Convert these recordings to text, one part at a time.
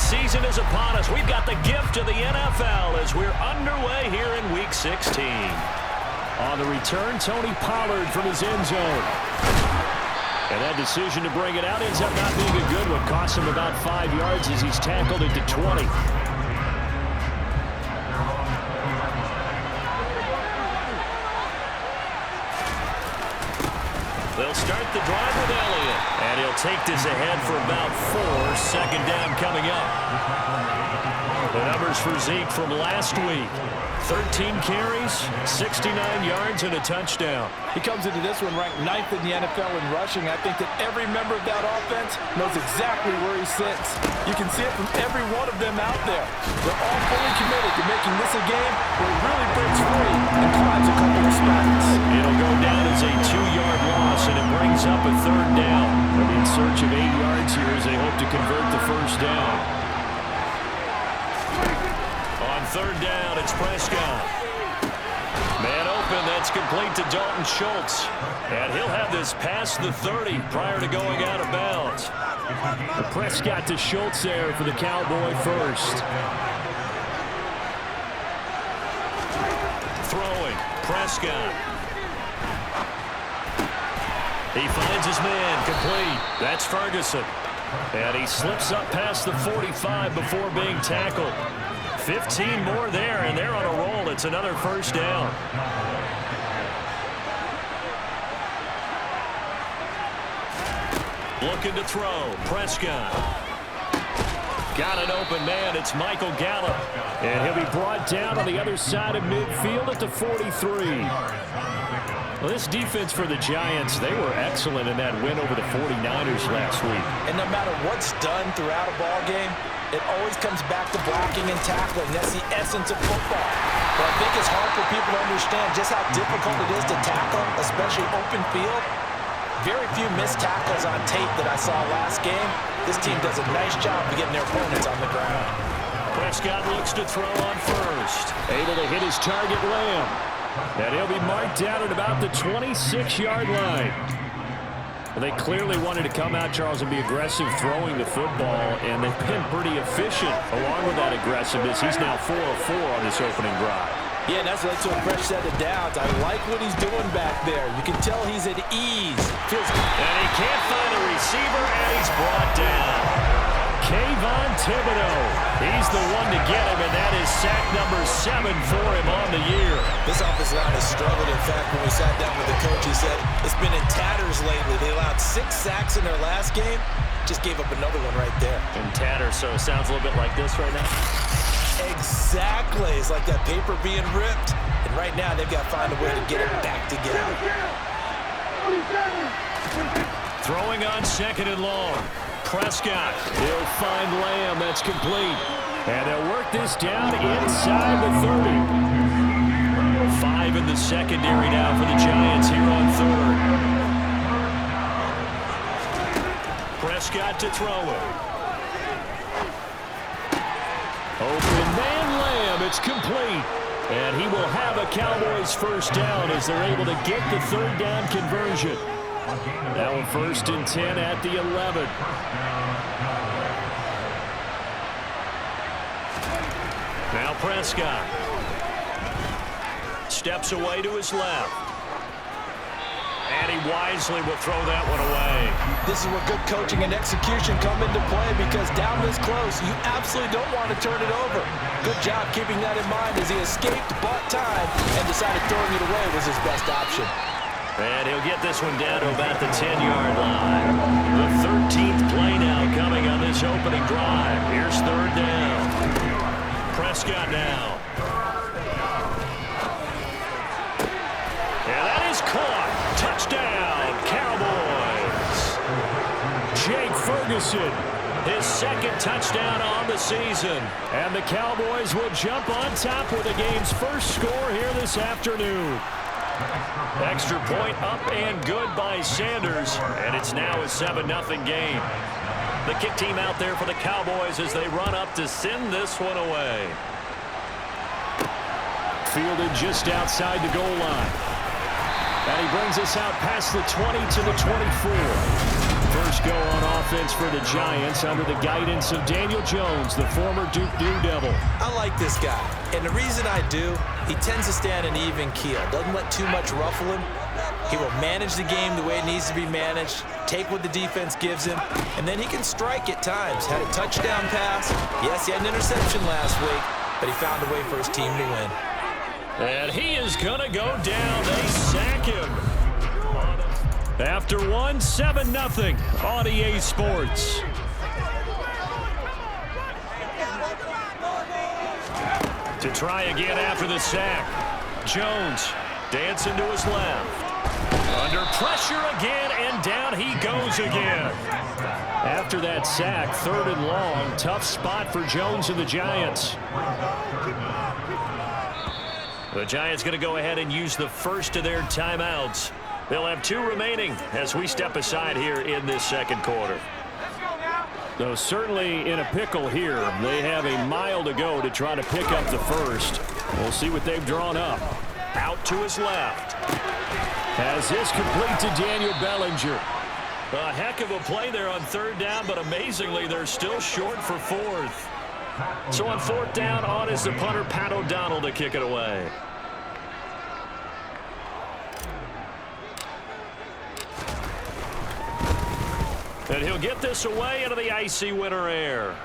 season is upon us. We've got the gift of the NFL as we're underway here in Week 16. On the return, Tony Pollard from his end zone. And that decision to bring it out ends up not being a good one. Costs him about 5 yards as he's tackled into 20. They'll start the drive with Elliott. And he'll take this ahead for about 4. Second down coming up. The numbers for Zeke from last week. 13 carries, 69 yards, and a touchdown. He comes into this one ranked 9th in the NFL in rushing. I think that every member of that offense knows exactly where he sits. You can see it from every one of them out there. They're all fully committed to making this a game where he really breaks free and climbs a couple of spots. It'll go down as a 2-yard loss, and it brings up a 3rd down. They'll be in search of 8 yards here as they hope to convert the 1st down. On 3rd down, it's Prescott. Man open, that's complete to Dalton Schultz. And he'll have this past the 30 prior to going out of bounds. Prescott to Schultz there for the Cowboy first. Throwing, Prescott. He finds his man, complete. That's Ferguson. And he slips up past the 45 before being tackled. 15 more there, and they're on a roll. It's another 1st down. Looking to throw. Prescott. Got an open man. It's Michael Gallup. And he'll be brought down on the other side of midfield at the 43. Well, this defense for the Giants, they were excellent in that win over the 49ers last week. And no matter what's done throughout a ball game, it always comes back to blocking and tackling. That's the essence of football. But I think it's hard for people to understand just how difficult it is to tackle, especially open field. Very few missed tackles on tape that I saw last game. This team does a nice job of getting their opponents on the ground. Prescott looks to throw on first. Able to hit his target, Lamb. And he'll be marked down at about the 26-yard line. Well, they clearly wanted to come out, Charles, and be aggressive throwing the football, and they've been pretty efficient along with that aggressiveness. He's now 4 of 4 on this opening drive. Yeah, and that's led to a fresh set of downs. I like what he's doing back there. You can tell he's at ease. Feels good. And he can't find a receiver, and he's brought down. Kayvon Thibodeau. He's the one to get him, and that is sack number 7 for him on the year. This offensive line has struggled. In fact, when we sat down with the coach, he said it's been in tatters lately. They allowed 6 sacks in their last game. Just gave up another one right there. In tatters, so it sounds a little bit like this right now. Exactly. It's like that paper being ripped. And right now, they've got to find a way to get it back together. Throwing on 2nd and long. Prescott. He'll find Lamb. That's complete. And they'll work this down inside the 30. 5 in the secondary now for the Giants here on 3rd. Prescott to throw it. Open man Lamb. It's complete. And he will have a Cowboys 1st down as they're able to get the 3rd down conversion. Now a 1st and 10 at the 11. Now Prescott. Steps away to his left. And he wisely will throw that one away. This is where good coaching and execution come into play, because down this close, you absolutely don't want to turn it over. Good job keeping that in mind as he escaped, bought time, and decided throwing it away was his best option. And he'll get this one down to about the 10-yard line. The 13th play now coming on this opening drive. Here's 3rd down. Prescott now. And that is caught. Touchdown, Cowboys. Jake Ferguson. His 2nd touchdown on the season. And the Cowboys will jump on top with the game's first score here this afternoon. Extra point up and good by Sanders. And it's now a 7-0 game. The kick team out there for the Cowboys as they run up to send this one away. Fielded just outside the goal line. And he brings us out past the 20 to the 24. First go on offense for the Giants under the guidance of Daniel Jones, the former Duke Blue Devil. I like this guy, and the reason I do, he tends to stay on an even keel, doesn't let too much ruffle him. He will manage the game the way it needs to be managed, take what the defense gives him, and then he can strike at times. Had a touchdown pass. Yes, he had an interception last week, but he found a way for his team to win. And he is going to go down. They sack him. After one, 7-0 on EA Sports. To try again after the sack. Jones dancing to his left. Under pressure again, and down he goes again. After that sack, 3rd and long, tough spot for Jones and the Giants. The Giants going to go ahead and use the first of their timeouts. They'll have 2 remaining as we step aside here in this second quarter. So certainly in a pickle here. They have a mile to go to try to pick up the first. We'll see what they've drawn up. Out to his left. Has this complete to Daniel Bellinger. A heck of a play there on 3rd down, but amazingly they're still short for 4th. So on 4th down, on is the punter, Pat O'Donnell, to kick it away. And he'll get this away into the icy winter air.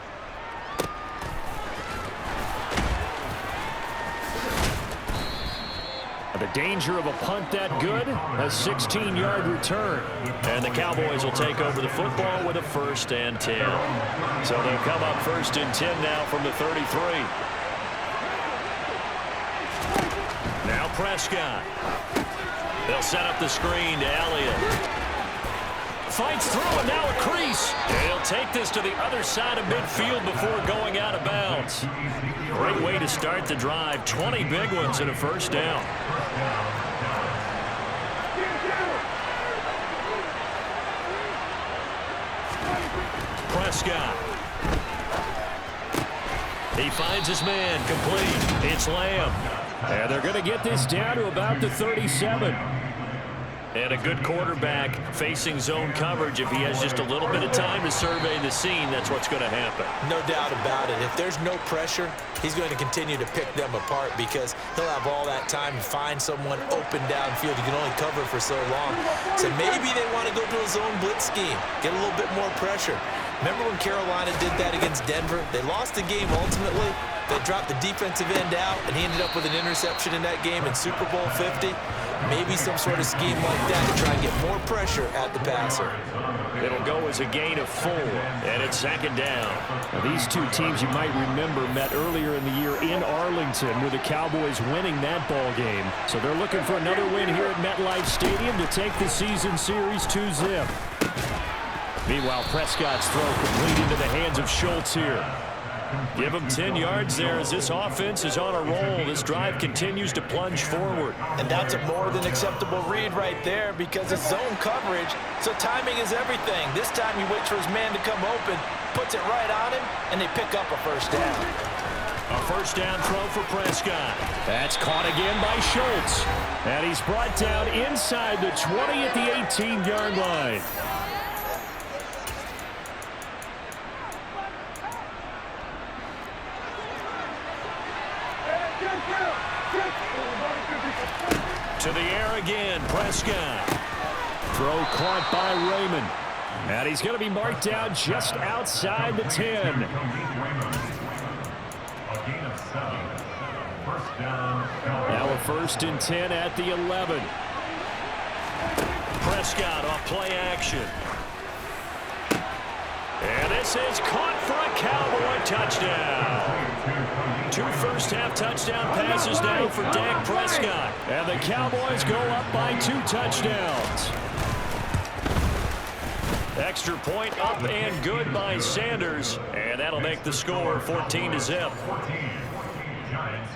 The danger of a punt that good, a 16-yard return. And the Cowboys will take over the football with a 1st and 10. So they'll come up 1st and 10 now from the 33. Now Prescott. They'll set up the screen to Elliott. Fights through, and now a crease. He'll take this to the other side of midfield before going out of bounds. Great way to start the drive. 20 big ones and a 1st down. Prescott. He finds his man complete. It's Lamb. And they're going to get this down to about the 37. And a good quarterback facing zone coverage. If he has just a little bit of time to survey the scene, that's what's going to happen. No doubt about it. If there's no pressure, he's going to continue to pick them apart because he'll have all that time to find someone open downfield. He can only cover for so long. So maybe they want to go to a zone blitz scheme, get a little bit more pressure. Remember when Carolina did that against Denver? They lost the game ultimately. They dropped the defensive end out, and he ended up with an interception in that game in Super Bowl 50. Maybe some sort of scheme like that to try and get more pressure at the passer. It'll go as a gain of 4, and it's 2nd down. Now, these two teams you might remember met earlier in the year in Arlington with the Cowboys winning that ball game. So they're looking for another win here at MetLife Stadium to take the season series 2-0. Meanwhile, Prescott's throw complete into the hands of Schultz here. Give him 10 yards there as this offense is on a roll. This drive continues to plunge forward. And that's a more than acceptable read right there because it's zone coverage, so timing is everything. This time he waits for his man to come open, puts it right on him, and they pick up a 1st down. A 1st down throw for Prescott. That's caught again by Schultz. And he's brought down inside the 20 at the 18-yard line. To the air again, Prescott. Throw caught by Raymond. And he's going to be marked down just outside the 10. Now a 1st and 10 at the 11. Prescott off play action. And this is caught for a Cowboy touchdown. 2 first-half touchdown passes now for Dak Prescott. And the Cowboys go up by 2 touchdowns. Extra point up and good by Sanders. And that'll make the score 14-0.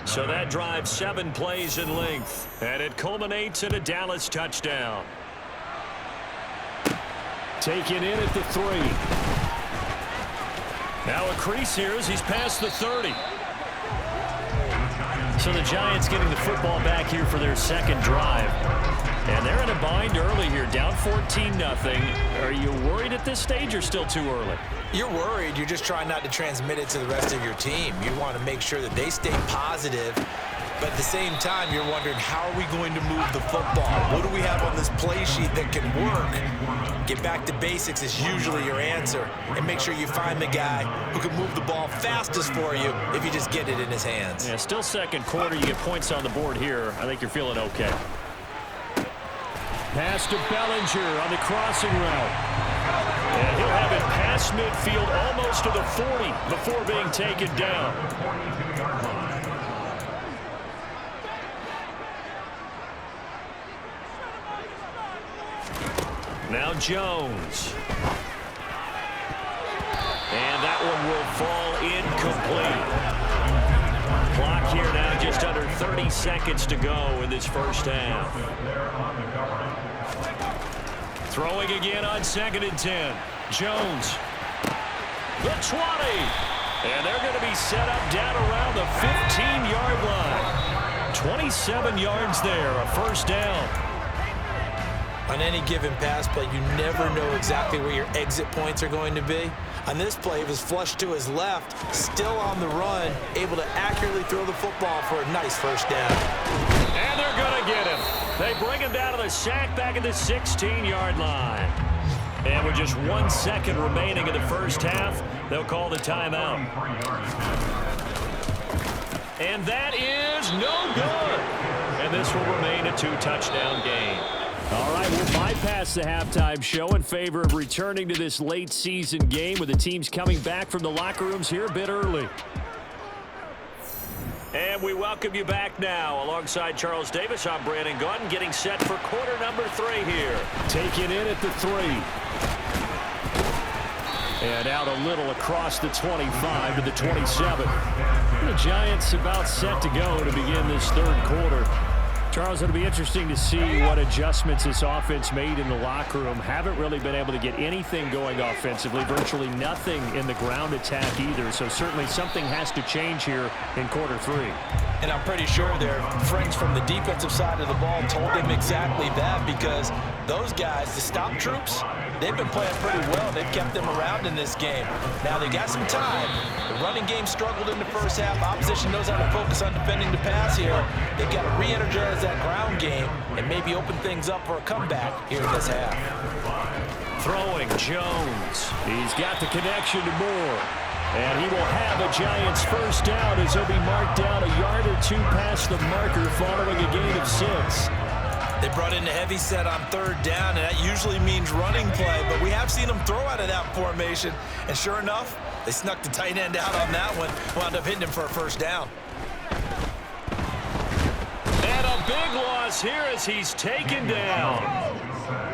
So that drive 7 plays in length. And it culminates in a Dallas touchdown. Taken in at the 3. Now a crease here as he's past the 30. So the Giants getting the football back here for their second drive. And they're in a bind early here, down 14-0. Are you worried at this stage or still too early? You're worried. You're just trying not to transmit it to the rest of your team. You want to make sure that they stay positive. But at the same time, you're wondering, how are we going to move the football? What do we have on this play sheet that can work? Get back to basics is usually your answer. And make sure you find the guy who can move the ball fastest for you if you just get it in his hands. Yeah, still second quarter. You get points on the board here. I think you're feeling okay. Pass to Bellinger on the crossing route. And he'll have it past midfield almost to the 40 before being taken down. Now Jones. And that one will fall incomplete. Clock here now, just under 30 seconds to go in this first half. Throwing again on 2nd and 10. Jones. The 20. And they're going to be set up down around the 15-yard line. 27 yards there, a first down. On any given pass play, you never know exactly where your exit points are going to be. On this play, it was flushed to his left, still on the run, able to accurately throw the football for a nice first down. And they're going to get him. They bring him down to the sack back at the 16-yard line. And with just 1 second remaining in the first half, they'll call the timeout. And that is no good. And this will remain a 2-touchdown game. All right, we'll bypass the halftime show in favor of returning to this late season game with the teams coming back from the locker rooms here a bit early. And we welcome you back now. Alongside Charles Davis, I'm Brandon Gunn, getting set for quarter number 3 here. Taking in at the 3. And out a little across the 25 to the 27. The Giants about set to go to begin this third quarter. Charles, it'll be interesting to see what adjustments this offense made in the locker room. Haven't really been able to get anything going offensively, virtually nothing in the ground attack either. So certainly something has to change here in quarter 3. And I'm pretty sure their friends from the defensive side of the ball told them exactly that, because those guys, the stop troops, they've been playing pretty well. They've kept them around in this game. Now they got some time. The running game struggled in the first half. Opposition knows how to focus on defending the pass here. They've got to re-energize that ground game and maybe open things up for a comeback here in this half. Throwing Jones. He's got the connection to Moore. And he will have a Giants first down as he'll be marked down a yard or 2 past the marker following a gain of 6. They brought in a heavy set on 3rd down, and that usually means running play, but we have seen them throw out of that formation. And sure enough, they snuck the tight end out on that one, wound up hitting him for a first down. And a big loss here as he's taken down.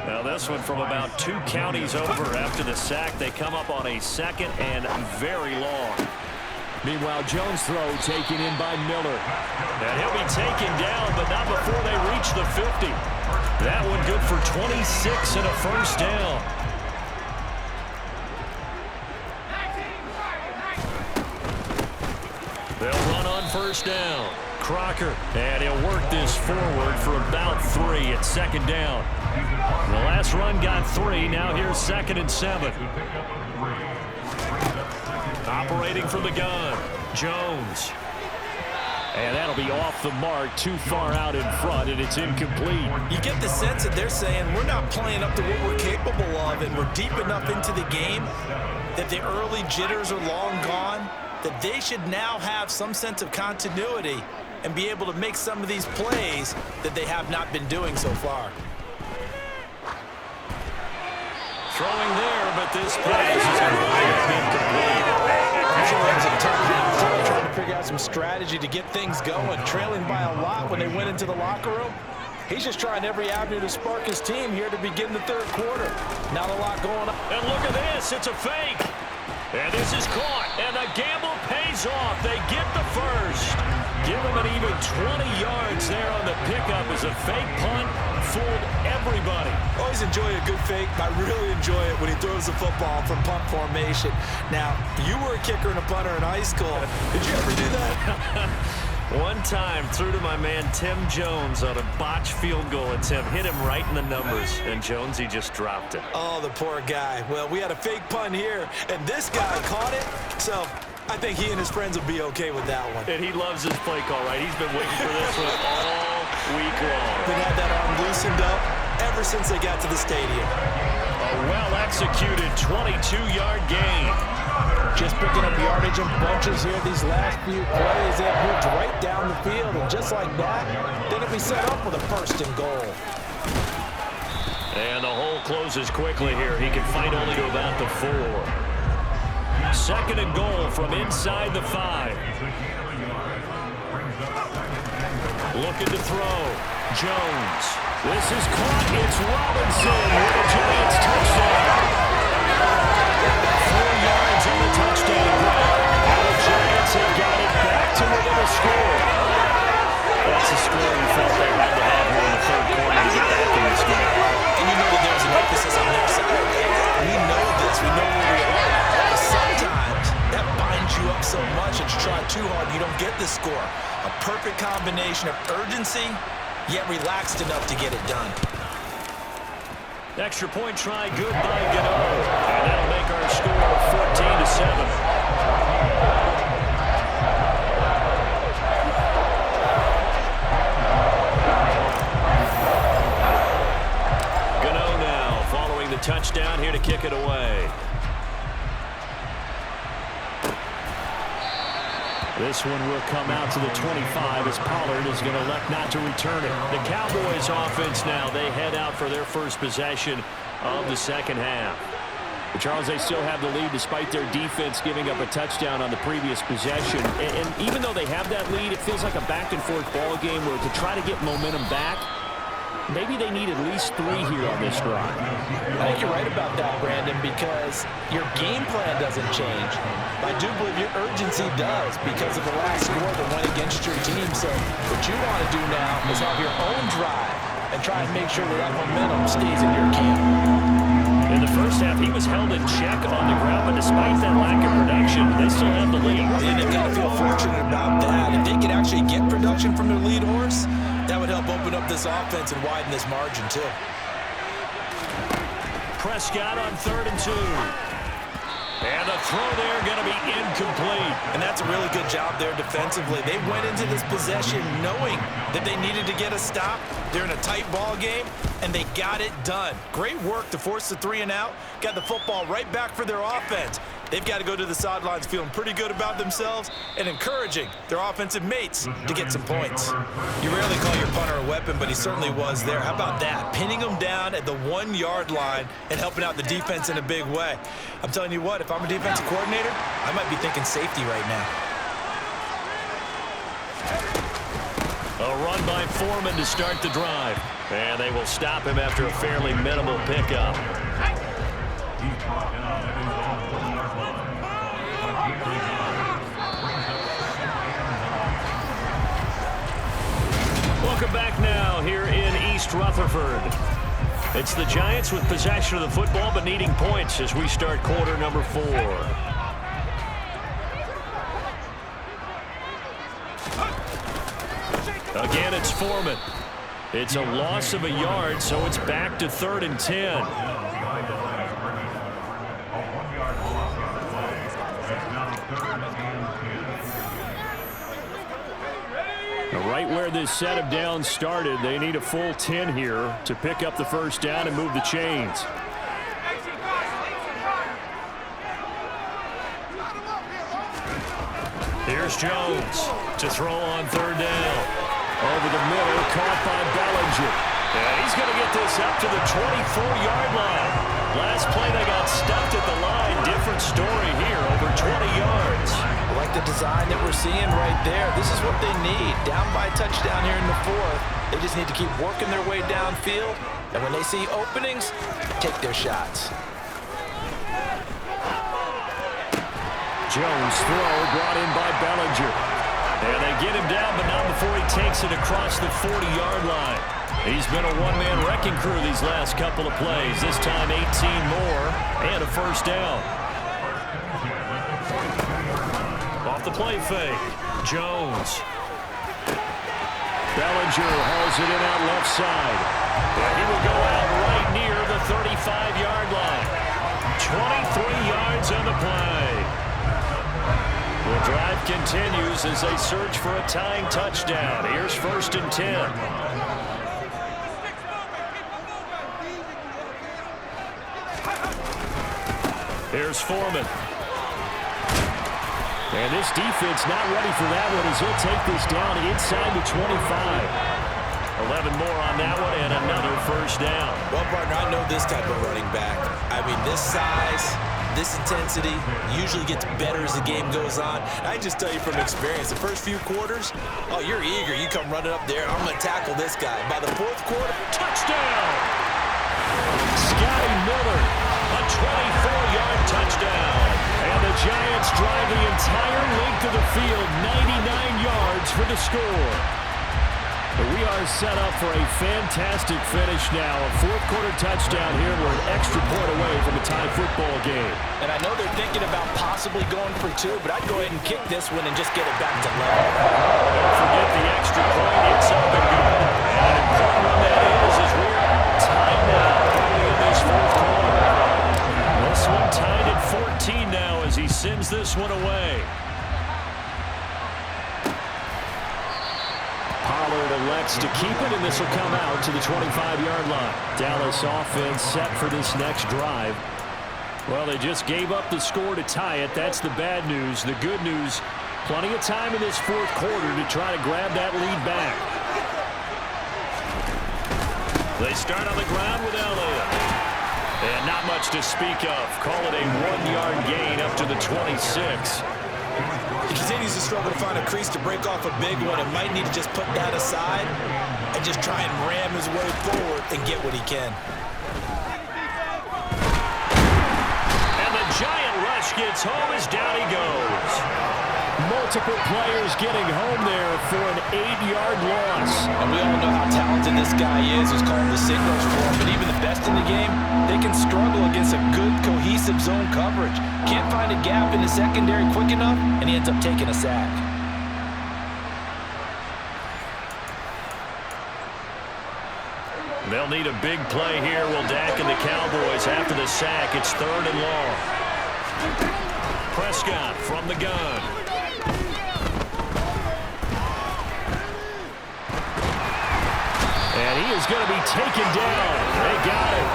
Now this one from about 2 counties over after the sack. They come up on a 2nd and very long. Meanwhile, Jones' throw taken in by Miller. And he'll be taken down, but not before they reach the 50. That one good for 26 and a first down. They'll run on first down. Crocker, and he'll work this forward for about 3 at 2nd down. The last run got 3. Now here's 2nd and 7. Operating from the gun, Jones. And that'll be off the mark, too far out in front, and it's incomplete. You get the sense that they're saying we're not playing up to what we're capable of, and we're deep enough into the game that the early jitters are long gone, that they should now have some sense of continuity and be able to make some of these plays that they have not been doing so far. Throwing there, but this pass is going to be incomplete. Trying to figure out some strategy to get things going, trailing by a lot when they went into the locker room. He's just trying every avenue to spark his team here to begin the 3rd quarter. Not a lot going on. And look at this, it's a fake. And this is caught, and the gamble pays off. They get the first. Give him an even 20 yards there on the pickup as a fake punt fooled everybody. Always enjoy a good fake. I really enjoy it when he throws the football from punt formation. Now, you were a kicker and a punter in high school. Did you ever do that? One time through to my man Tim Jones on a botched field goal attempt. Hit him right in the numbers. And Jones, he just dropped it. Oh, the poor guy. Well, we had a fake punt here, and this guy caught it. So I think he and his friends will be okay with that one. And he loves his play call, right? He's been waiting for this one all week long. Been had that arm loosened up ever since they got to the stadium. A well-executed 22-yard gain. Just picking up yardage in bunches here these last few plays. They have moved right down the field, and just like that, then it'll be set up with a first and goal. And the hole closes quickly here. He can fight only to about the 4. Second and goal from inside the 5. Looking to throw. Jones. This is caught. It's Robinson with a Giants touchdown. 4 yards on the touchdown grab. The Giants have got it back to within a score. That's a score you felt they had to have here in the third quarter to get back in this game. And you know that there's an emphasis on their side. We know this. We know where we are. But sometimes that binds you up so much that you try too hard, you don't get the score. A perfect combination of urgency, yet relaxed enough to get it done. Extra point try, good by Gano. And that'll make our score 14-7. Gano now following the touchdown here to kick it away. This one will come out to the 25 as Pollard is going to elect not to return it. The Cowboys offense now, they head out for their first possession of the second half. But Charles, they still have the lead despite their defense giving up a touchdown on the previous possession. And even though they have that lead, it feels like a back-and-forth ball game where to try to get momentum back, maybe they need at least 3 here on this drive. I think you're right about that, Brandon, because your game plan doesn't change. I do believe your urgency does because of the last score that went against your team. So what you want to do now is have your own drive and try and make sure that that momentum stays in your camp. In the first half, he was held in check on the ground, but despite that lack of production, they still have the lead. And they've got to feel fortunate about that. If they could actually get production from their lead horse, that would help open up this offense and widen this margin, too. Prescott on 3rd and 2. And the throw there going to be incomplete. And that's a really good job there defensively. They went into this possession knowing that they needed to get a stop. They're in a tight ball game, and they got it done. Great work to force the 3 and out. Got the football right back for their offense. They've got to go to the sidelines feeling pretty good about themselves and encouraging their offensive mates to get some points. You rarely call your punter a weapon, but he certainly was there. How about that? Pinning them down at the 1-yard line and helping out the defense in a big way. I'm telling you what, if I'm a defensive coordinator, I might be thinking safety right now. A run by Foreman to start the drive. And they will stop him after a fairly minimal pickup. Welcome back now here in East Rutherford. It's the Giants with possession of the football but needing points as we start quarter number 4. Again, it's Foreman. It's a loss of a yard, so it's back to 3rd and 10. Right where this set of downs started, they need a full 10 here to pick up the first down and move the chains. Here's Jones to throw on 3rd down. Over the middle, caught by Bellinger. And he's going to get this up to the 24-yard line. Last play, they got stuffed at the line. Different story here, over 20 yards. I like the design that we're seeing right there. This is what they need. Down by a touchdown here in the 4th. They just need to keep working their way downfield. And when they see openings, take their shots. Jones throw brought in by Bellinger. And they get him down, but not before he takes it across the 40-yard line. He's been a one-man wrecking crew these last couple of plays. This time 18 more and a first down. Off the play fake. Jones Bellinger hauls it in out left side. And he will go out right near the 35-yard line. 23 yards on the play. The drive continues as they search for a tying touchdown. Here's 1st and 10. Here's Foreman. And this defense not ready for that one as he'll take this down inside the 25. 11 more on that one and another 1st down. Well, partner, I know this type of running back. I mean, this size, this intensity usually gets better as the game goes on. I just tell you from experience, the first few quarters, oh, you're eager. You come running up there, I'm going to tackle this guy. By the 4th quarter, touchdown! Scotty Miller, a 24-yard touchdown. And the Giants drive the entire length of the field, 99 yards for the score. But we are set up for a fantastic finish now. A 4th quarter touchdown here. We're an extra point away from a tie football game. And I know they're thinking about possibly going for 2, but I'd go ahead and kick this one and just get it back to level. Don't forget the extra point. It's up and good. And an important one that is as we're tied now early in this 4th quarter. This one tied at 14 now as he sends this one away. Pollard elects to keep it, and this will come out to the 25-yard line. Dallas offense set for this next drive. Well, they just gave up the score to tie it. That's the bad news. The good news, plenty of time in this 4th quarter to try to grab that lead back. They start on the ground with Elliott. And not much to speak of. Call it a 1-yard gain up to the 26. He continues to struggle to find a crease to break off a big one and might need to just put that aside and just try and ram his way forward and get what he can. And the giant rush gets home as down he goes. Multiple players getting home there for an 8-yard loss. And we all know how talented this guy is who's calling the signals for him. But even the best in the game, they can struggle against a good, cohesive zone coverage. Can't find a gap in the secondary quick enough, and he ends up taking a sack. They'll need a big play here. Will Dak and the Cowboys after the sack. It's 3rd and long. Prescott from the gun. And he is going to be taken down. They got it.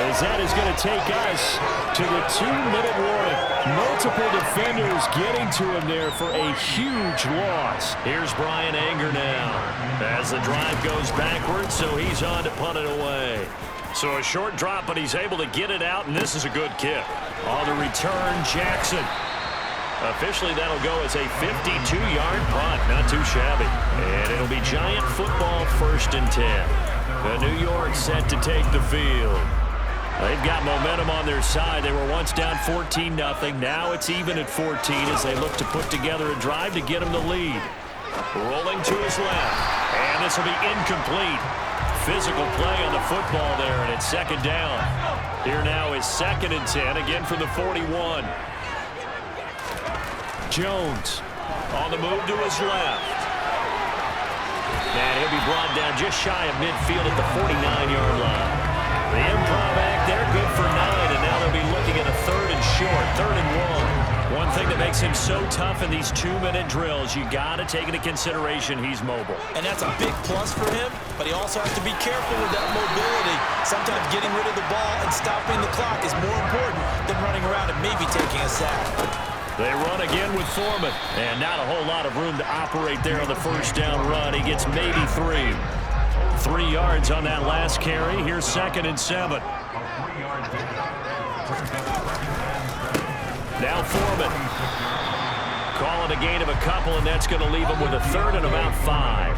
As that is going to take us to the 2-minute warning. Multiple defenders getting to him there for a huge loss. Here's Brian Anger now. As the drive goes backwards, so he's on to punt it away. So a short drop, but he's able to get it out, and this is a good kick. On the return, Jackson. Officially, that'll go as a 52-yard punt. Not too shabby. And it'll be Giant football 1st and 10. The New York set to take the field. They've got momentum on their side. They were once down 14-0. Now it's even at 14 as they look to put together a drive to get them the lead. Rolling to his left. And this will be incomplete. Physical play on the football there, and it's 2nd down. Here now is 2nd and 10, again from the 41. Jones on the move to his left. And he'll be brought down just shy of midfield at the 49-yard line. The improv act there, good for 9, and now they'll be looking at a 3rd and short, 3rd and 1. One thing that makes him so tough in these 2-minute drills, you got to take into consideration he's mobile. And that's a big plus for him, but he also has to be careful with that mobility. Sometimes getting rid of the ball and stopping the clock is more important than running around and maybe taking a sack. They run again with Foreman, and not a whole lot of room to operate there on the 1st down run. He gets maybe 3. 3 yards on that last carry. Here's 2nd and 7. Now Foreman. Call it a gain of a couple, and that's going to leave him with a 3rd and about 5.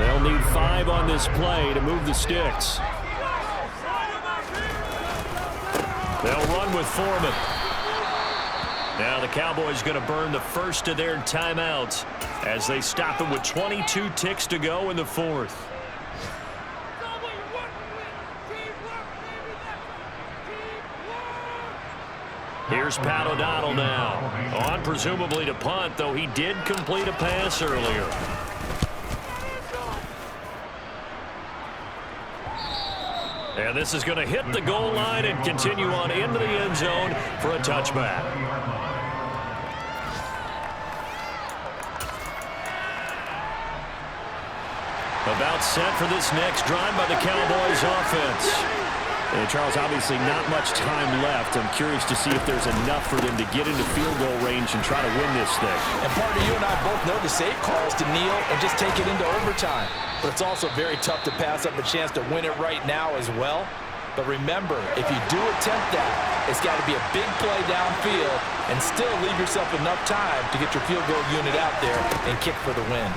They'll need 5 on this play to move the sticks. They'll run with Foreman. Now the Cowboys going to burn the first of their timeouts as they stop them with 22 ticks to go in the 4th. Here's Pat O'Donnell now. On presumably to punt, though he did complete a pass earlier. And this is going to hit the goal line and continue on into the end zone for a touchback. About set for this next drive by the Cowboys offense. And Charles, obviously not much time left. I'm curious to see if there's enough for them to get into field goal range and try to win this thing. And partner, you and I both know the safe call is to kneel and just take it into overtime. But it's also very tough to pass up a chance to win it right now as well. But remember, if you do attempt that, it's got to be a big play downfield and still leave yourself enough time to get your field goal unit out there and kick for the win.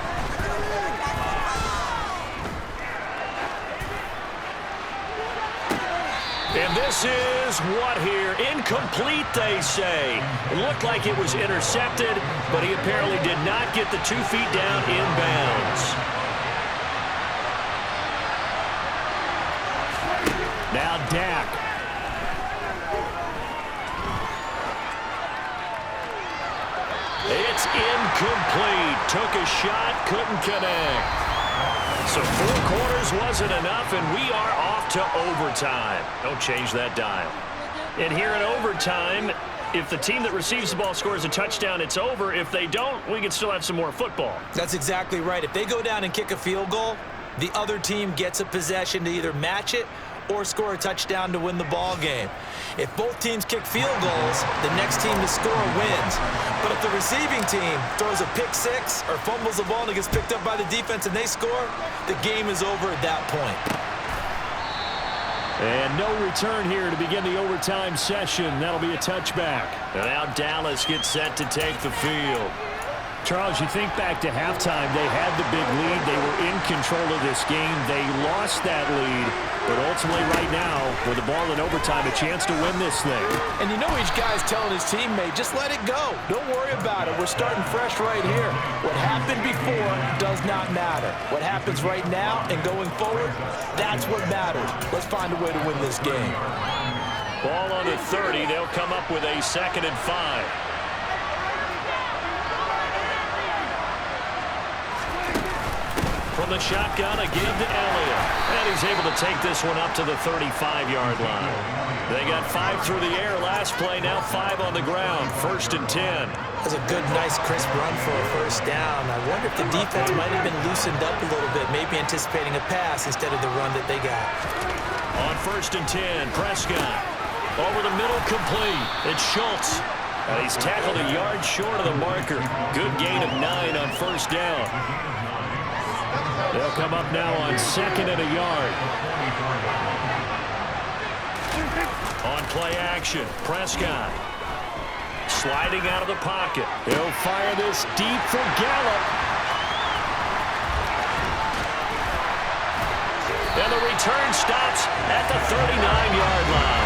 And this is what here? Incomplete, they say. It looked like it was intercepted, but he apparently did not get the 2 feet down inbounds. Now Dak. It's incomplete. Took a shot, couldn't connect. So 4 quarters wasn't enough, and we are off to overtime. Don't change that dial. And here in overtime, if the team that receives the ball scores a touchdown, it's over. If they don't, we can still have some more football. That's exactly right. If they go down and kick a field goal, the other team gets a possession to either match it or score a touchdown to win the ball game. If both teams kick field goals, the next team to score wins. But if the receiving team throws a pick six or fumbles the ball and it gets picked up by the defense and they score, the game is over at that point. And no return here to begin the overtime session. That'll be a touchback. And now Dallas gets set to take the field. Charles, you think back to halftime, they had the big lead. They were in control of this game. They lost that lead. But ultimately right now, with the ball in overtime, a chance to win this thing. And you know each guy's telling his teammate, just let it go. Don't worry about it. We're starting fresh right here. What happened before does not matter. What happens right now and going forward, that's what matters. Let's find a way to win this game. Ball on the 30. They'll come up with a 2nd and 5. From the shotgun, a give to Elliott. And he's able to take this one up to the 35-yard line. They got 5 through the air last play, now 5 on the ground. 1st and 10. That's a good, nice, crisp run for a first down. I wonder if the defense might have been loosened up a little bit, maybe anticipating a pass instead of the run that they got. On 1st and 10, Prescott. Over the middle, complete. It's Schultz. And he's tackled a yard short of the marker. Good gain of 9 on 1st down. They'll come up now on 2nd and a yard. On play action, Prescott. Sliding out of the pocket. He'll fire this deep for Gallup. And the return stops at the 39-yard line.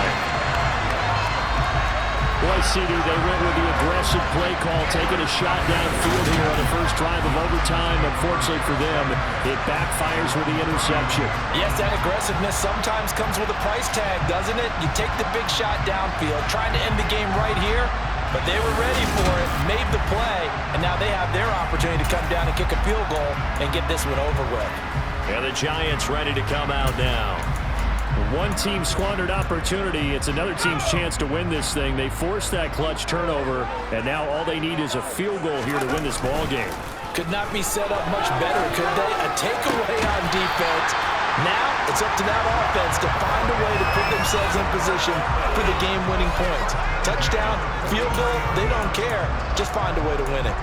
Boy, CD, they went with the aggressive play call, taking a shot downfield here on the first drive of overtime. Unfortunately for them, it backfires with the interception. Yes, that aggressiveness sometimes comes with a price tag, doesn't it? You take the big shot downfield, trying to end the game right here, but they were ready for it, made the play, and now they have their opportunity to come down and kick a field goal and get this one over with. And the Giants ready to come out now. One team squandered opportunity. It's another team's chance to win this thing. They forced that clutch turnover, and now all they need is a field goal here to win this ball game. Could not be set up much better, could they? A takeaway on defense. Now it's up to that offense to find a way to put themselves in position for the game-winning points. Touchdown, field goal, they don't care. Just find a way to win it.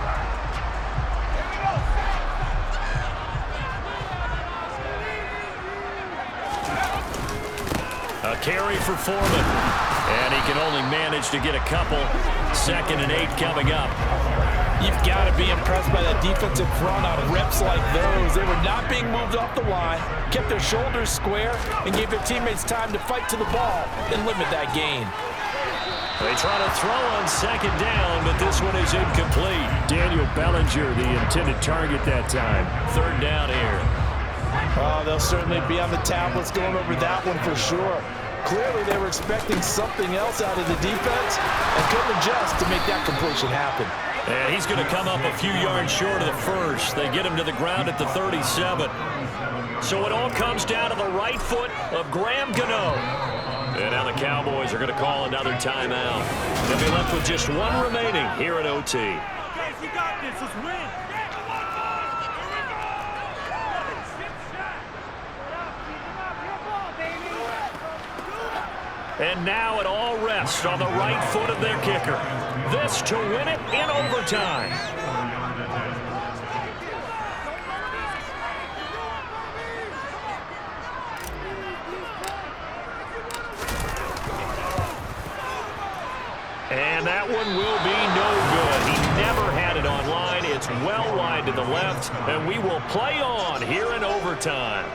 A carry for Foreman. And he can only manage to get a couple. 2nd and 8 coming up. You've got to be impressed by that defensive front on reps like those. They were not being moved off the line, kept their shoulders square, and gave their teammates time to fight to the ball and limit that gain. They try to throw on 2nd down, but this one is incomplete. Daniel Bellinger, the intended target that time. 3rd down here. Oh, they'll certainly be on the tablets going over that one for sure. Clearly, they were expecting something else out of the defense and couldn't adjust to make that completion happen. And he's going to come up a few yards short of the first. They get him to the ground at the 37. So it all comes down to the right foot of Graham Gano. And now the Cowboys are going to call another timeout. They'll be left with just one remaining here at OT. Guys, you got this. Let's win. And now it all rests on the right foot of their kicker. This to win it in overtime. And that one will be no good. He never had it on line. It's well wide to the left, and we will play on here in overtime.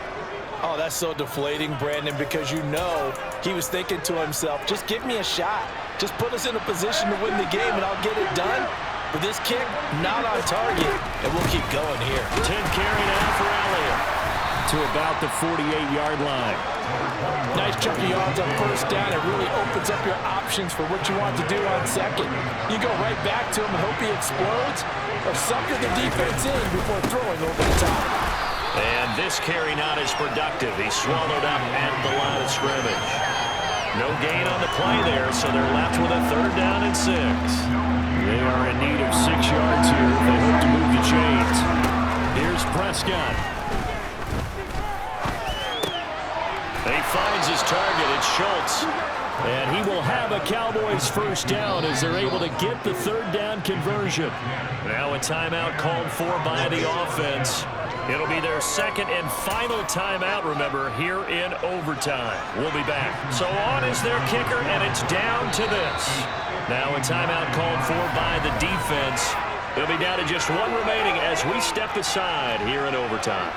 Oh, that's so deflating, Brandon, because you know he was thinking to himself, just give me a shot. Just put us in a position to win the game, and I'll get it done. But this kick, not on target, and we'll keep going here. 10 carry now for Elliott to about the 48-yard line. Nice chunk of yards on first down. It really opens up your options for what you want to do on second. You go right back to him and hope he explodes, or sucker the defense in before throwing over the top. And this carry not as productive. He's swallowed up at the line of scrimmage. No gain on the play there, so they're left with a 3rd down and 6. They are in need of 6 yards here if they hope to move the chains. Here's Prescott. He finds his target. It's Schultz. And he will have a Cowboys 1st down as they're able to get the 3rd down conversion. Now a timeout called for by the offense. It'll be their 2nd and final timeout, remember, here in overtime. We'll be back. So on is their kicker, and it's down to this. Now a timeout called for by the defense. It'll be down to just one remaining as we step aside here in overtime.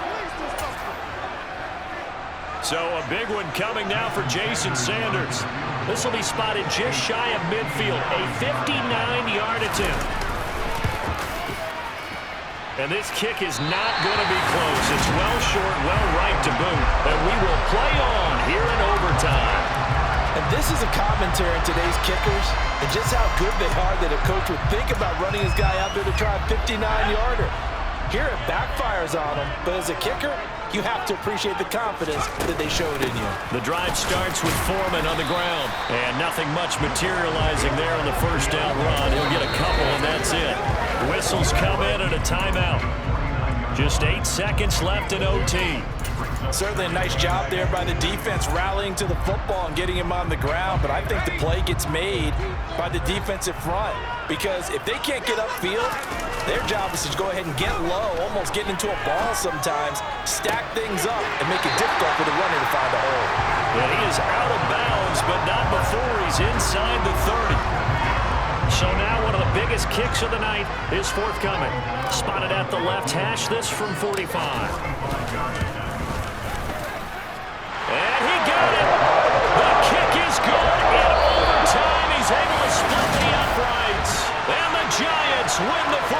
So a big one coming now for Jason Sanders. This will be spotted just shy of midfield, a 59-yard attempt. And this kick is not going to be close. It's well short, well right to boot. And we will play on here in overtime. And this is a commentary on today's kickers and just how good they are that a coach would think about running his guy out there to try a 59-yarder. Here it backfires on him, but as a kicker, you have to appreciate the confidence that they showed in you. The drive starts with Foreman on the ground, and nothing much materializing there on the 1st down run. He'll get a couple, and that's it. Whistles come in and a timeout. Just 8 seconds left in OT. Certainly a nice job there by the defense rallying to the football and getting him on the ground, but I think the play gets made by the defensive front because if they can't get upfield, their job is to go ahead and get low, almost get into a ball sometimes, stack things up, and make it difficult for the runner to find a hole. And he is out of bounds, but not before he's inside the 30. So now one of the biggest kicks of the night is forthcoming. Spotted at the left hash, this from 45. And he